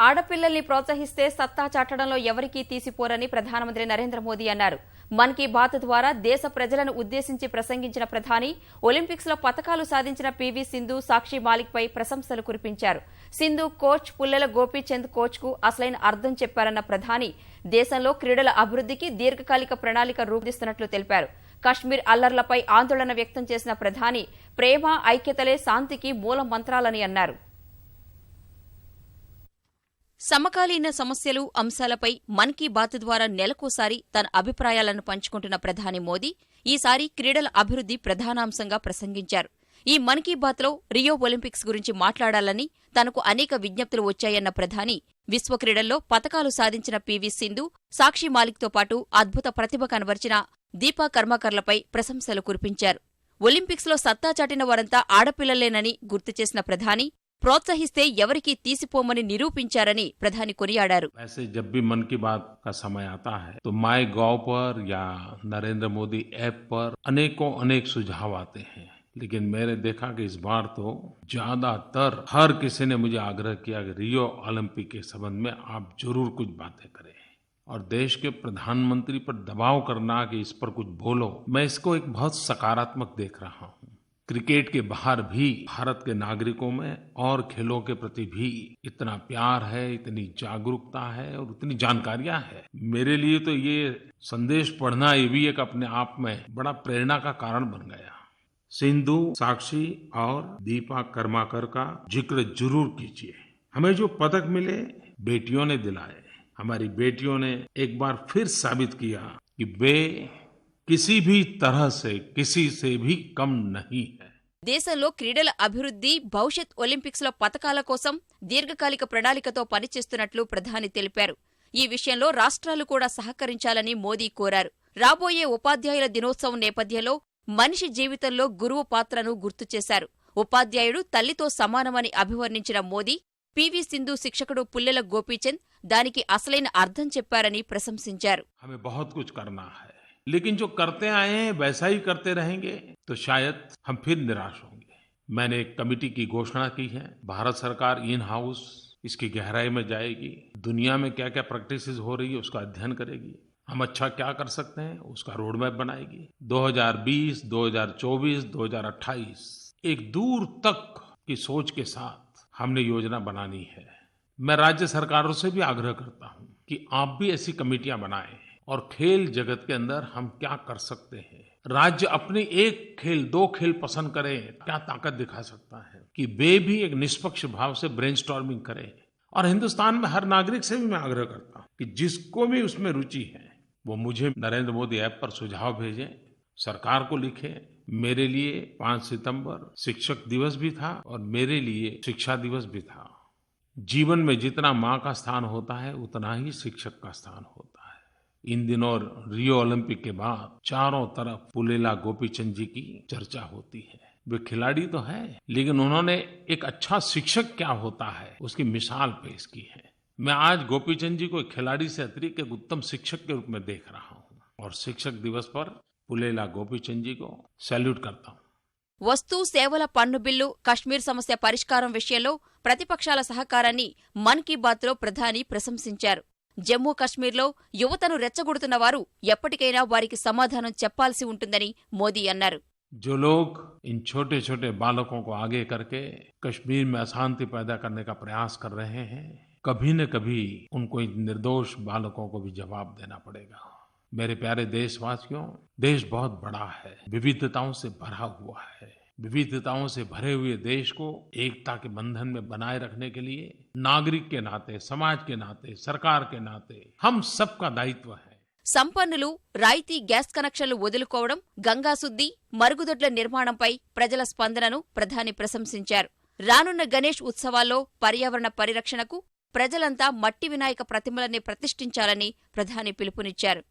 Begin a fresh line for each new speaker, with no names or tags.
ఆడపిల్లల్ని ప్రోత్సహిస్తే సత్తా చాటడంలో ఎవరికీ తీసిపోరని ప్రధానమంత్రి నరేంద్ర మోదీ అన్నారు. మన్ కీ బాత్ ద్వారా దేశ ప్రజలను ఉద్దేశించి ప్రసంగించిన ప్రధాని ఒలింపిక్స్ లో పతకాలు సాధించిన పీవీ సింధు, సాక్షి మాలిక్ పై ప్రశంసలు కురిపించారు. సింధు కోచ్ పుల్లెల గోపీచంద్ కోచ్ కు అసలైన అర్థం చెప్పారన్న ప్రధాని దేశంలో క్రీడల అభివృద్ధికి దీర్ఘకాలిక ప్రణాళిక రూపొందిస్తున్నట్లు తెలిపారు. కశ్మీర్ అల్లర్లపై ఆందోళన వ్యక్తం చేసిన ప్రధాని ప్రేమ, ఐక్యతలే శాంతికి మూల మంత్రాలని అన్నారు. సమకాలీన సమస్యలు, అంశాలపై మన్ కీ బాత్ ద్వారా నెలకోసారి తన అభిప్రాయాలను పంచుకుంటున్న ప్రధాని మోదీ ఈసారి క్రీడల అభివృద్ధి ప్రధానాంశంగా ప్రసంగించారు. ఈ మన్ కీ బాత్లో రియో ఒలింపిక్స్ గురించి మాట్లాడాలని తనకు అనేక విజ్ఞప్తులు వచ్చాయన్న ప్రధాని విశ్వ క్రీడల్లో పతకాలు సాధించిన పీవీ సింధు, సాక్షి మాలిక్తో పాటు అద్భుత ప్రతిభ కనబర్చిన దీపా కర్మాకర్లపై ప్రశంసలు కురిపించారు. ఒలింపిక్స్లో సత్తా చాటిన వారంతా ఆడపిల్లలేనని గుర్తు చేసిన ప్రధాని ప్రోత్సహిస్తే ఎవరికీ తీసిపోమని నిరూపించారని ప్రధాని కొనియాడారు.
वैसे जब भी मन की बात का समय आता है तो माई गॉव पर या नरेंद्र मोदी ऐप पर अनेक सुझाव आते हैं, लेकिन मैंने देखा कि इस बार तो ज्यादातर हर किसी ने मुझे आग्रह किया कि रियो ओलंपिक के संबंध में आप जरूर कुछ बातें करें और देश के प्रधानमंत्री पर दबाव करना कि इस पर कुछ बोलो, मैं इसको एक बहुत सकारात्मक देख रहा हूँ। क्रिकेट के बाहर भी भारत के नागरिकों में और खेलों के प्रति भी इतना प्यार है, इतनी जागरूकता है और इतनी जानकारियां है। मेरे लिए तो ये संदेश पढ़ना ये भी एक अपने आप में बड़ा प्रेरणा का कारण बन गया। सिंधु, साक्षी और दीपा कर्माकर का जिक्र जरूर कीजिए। हमें जो पदक मिले बेटियों ने दिलाए। हमारी बेटियों ने एक बार फिर साबित किया कि वे किसी भी तरह से किसी से भी कम नहीं है.
దేశంలో క్రీడల అభివృద్ధి, భవిష్యత్ ఒలింపిక్స్ లో పతకాల కోసం దీర్ఘకాలిక ప్రణాళికతో పనిచేస్తున్నట్లు ప్రధాని తెలిపారు. ఈ విషయంలో రాష్ట్రాలు కూడా సహకరించాలని మోదీ కోరారు. రాబోయే ఉపాధ్యాయుల దినోత్సవం నేపథ్యంలో మనిషి జీవితంలో గురువు పాత్రను గుర్తు చేశారు. ఉపాధ్యాయుడు తల్లితో సమానమని అభివర్ణించిన మోదీ పీవీ సింధు శిక్షకుడు పుల్లెల గోపీచంద్ దానికి అసలైన అర్థం చెప్పారని ప్రశంసించారు.
हमें बहुत कुछ करना है, लेकिन जो करते आए हैं वैसा ही करते रहेंगे तो शायद हम फिर निराश होंगे। मैंने एक कमेटी की घोषणा की है। भारत सरकार इन हाउस इसकी गहराई में जाएगी, दुनिया में क्या क्या प्रैक्टिसेस हो रही है उसका अध्ययन करेगी, हम अच्छा क्या कर सकते हैं उसका रोड मैप बनाएगी। 2020, 2024, 2028 एक दूर तक की सोच के साथ हमने योजना बनानी है। मैं राज्य सरकारों से भी आग्रह करता हूं कि आप भी ऐसी कमेटियां बनाएं और खेल जगत के अंदर हम क्या कर सकते हैं। राज्य अपने एक खेल, दो खेल पसंद करें, क्या ताकत दिखा सकता है कि वे भी एक निष्पक्ष भाव से ब्रेनस्टॉर्मिंग करें। और हिंदुस्तान में हर नागरिक से भी मैं आग्रह करता हूं कि जिसको भी उसमें रुचि है वो मुझे नरेंद्र मोदी ऐप पर सुझाव भेजें, सरकार को लिखें। मेरे लिए 5 सितंबर शिक्षक दिवस भी था और मेरे लिए शिक्षा दिवस भी था। जीवन में जितना माँ का स्थान होता है उतना ही शिक्षक का स्थान होता है। इन दिनों रियो ओलंपिक के बाद चारों तरफ पुल्लेला गोपीचंद जी की चर्चा होती है। वे खिलाड़ी तो हैं, लेकिन उन्होंने एक अच्छा शिक्षक क्या होता है उसकी मिसाल पेश की है। मैं आज गोपीचंद जी को एक खिलाड़ी से अतिरिक्त एक उत्तम शिक्षक के रूप में देख रहा हूँ और शिक्षक दिवस पर पुल्लेला गोपीचंद जी को सैल्यूट करता हूँ.
వస్తు సేవల పన్ను బిల్లు, కశ్మీర్ సమస్య పరిష్కారం విషయంలో ప్రతిపక్షాల సహకారాన్ని మన్ కీ బాత్లో ప్రధాని ప్రశంసించారు. జమ్మూ కశ్మీర్లో యువతను రెచ్చగొడుతున్న వారు ఎప్పటికైనా వారికి సమాధానం చెప్పాల్సి ఉంటుందని మోదీ అన్నారు.
जो लोग इन छोटे छोटे बालकों को आगे करके कश्मीर में अशांति पैदा करने का प्रयास कर रहे हैं, कभी न कभी उनको इन निर्दोष बालकों को भी जवाब देना पड़ेगा. मेरे प्यारे देशवासियों, देश बहुत बड़ा है, विविधताओं से भरा हुआ है. विविधताओं से भरे हुए देश को एकता के बंधन में बनाए रखने के लिए नागरिक के नाते, समाज के नाते, सरकार के नाते हम सबका दायित्व है.
సంపన్నులు రాయితీ గ్యాస్ కనెక్షన్లు వదులుకోవడం, గంగా శుద్ధి, మరుగుదొడ్ల నిర్మాణంపై ప్రజల స్పందనను ప్రధాని ప్రశంసించారు. రానున్న గణేష్ ఉత్సవాల్లో పర్యావరణ పరిరక్షణకు ప్రజలంతా మట్టి వినాయక ప్రతిమలనే ప్రతిష్ఠించాలని ప్రధాని పిలుపునిచ్చారు.